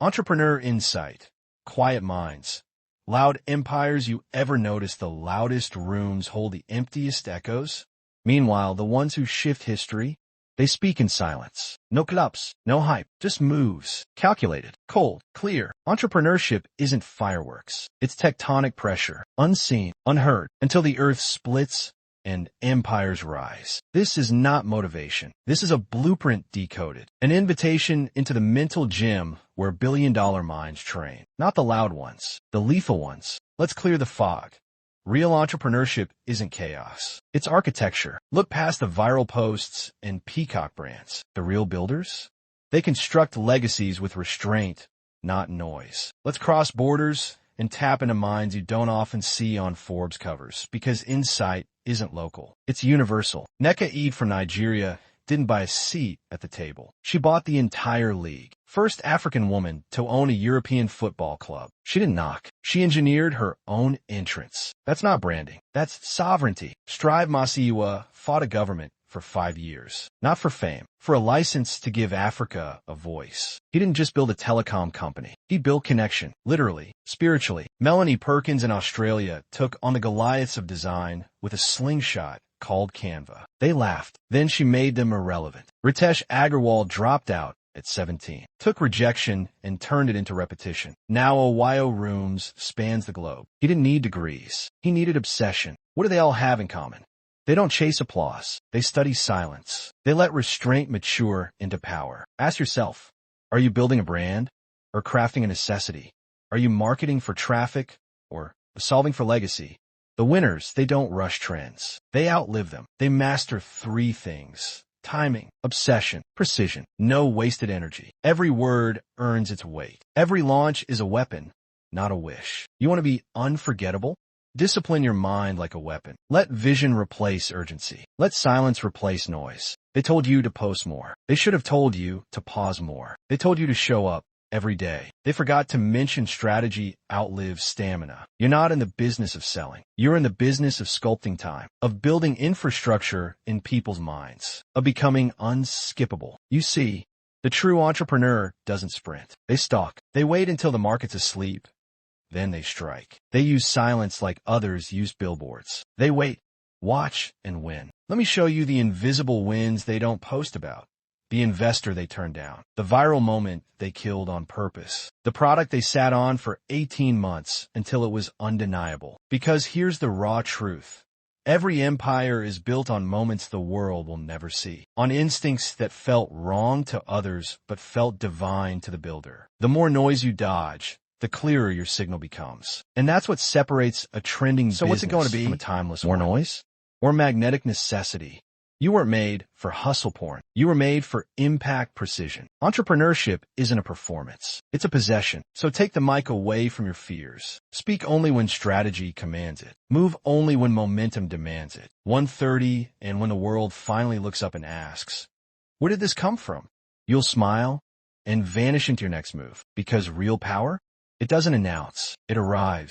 Entrepreneur insight. Quiet minds. Loud empires. You ever notice the loudest rooms hold the emptiest echoes? Meanwhile, the ones who shift history, they speak in silence. No clubs, no hype, just moves. Calculated, cold, clear. Entrepreneurship isn't fireworks. It's tectonic pressure, unseen, unheard, until the earth splits and empires rise. This is not motivation. This is a blueprint decoded. An invitation into the mental gym where billion-dollar minds train. Not the loud ones, the lethal ones. Let's clear the fog. Real entrepreneurship isn't chaos. It's architecture. Look past the viral posts and peacock brands. The real builders? They construct legacies with restraint, not noise. Let's cross borders and tap into minds you don't often see on Forbes covers, because insight isn't local. It's universal. Nneka Eid from Nigeria didn't buy a seat at the table. She bought the entire league. First African woman to own a European football club. She didn't knock. She engineered her own entrance. That's not branding. That's sovereignty. Strive Masiyiwa fought a government for 5 years. Not for fame, for a license to give Africa a voice. He didn't just build a telecom company. He built connection, literally, spiritually. Melanie Perkins in Australia took on the Goliaths of design with a slingshot called Canva. They laughed. Then she made them irrelevant. Ritesh Agarwal dropped out at 17, took rejection and turned it into repetition. Now Ohio Rooms spans the globe. He didn't need degrees. He needed obsession. What do they all have in common? They don't chase applause. They study silence. They let restraint mature into power. Ask yourself, are you building a brand or crafting a necessity? Are you marketing for traffic or solving for legacy? The winners, they don't rush trends. They outlive them. They master 3 things: timing, obsession, precision. No wasted energy. Every word earns its weight. Every launch is a weapon, not a wish. You want to be unforgettable? Discipline your mind like a weapon. Let vision replace urgency. Let silence replace noise. They told you to post more. They should have told you to pause more. They told you to show up every day. They forgot to mention strategy outlives stamina. You're not in the business of selling. You're in the business of sculpting time, of building infrastructure in people's minds, of becoming unskippable. You see, the true entrepreneur doesn't sprint. They stalk. They wait until the market's asleep. Then they strike. They use silence like others use billboards. They wait, watch, and win. Let me show you the invisible wins they don't post about. The investor they turned down. The viral moment they killed on purpose. The product they sat on for 18 months until it was undeniable. Because here's the raw truth. Every empire is built on moments the world will never see. On instincts that felt wrong to others but felt divine to the builder. The more noise you dodge, the clearer your signal becomes. And that's what separates a trending business what's it going to be? from a timeless More one. noise? Or magnetic necessity. You weren't made for hustle porn. You were made for impact precision. Entrepreneurship isn't a performance. It's a possession. So take the mic away from your fears. Speak only when strategy commands it. Move only when momentum demands it. 1:30, and when the world finally looks up and asks, where did this come from? You'll smile and vanish into your next move. Because real power, it doesn't announce. It arrives.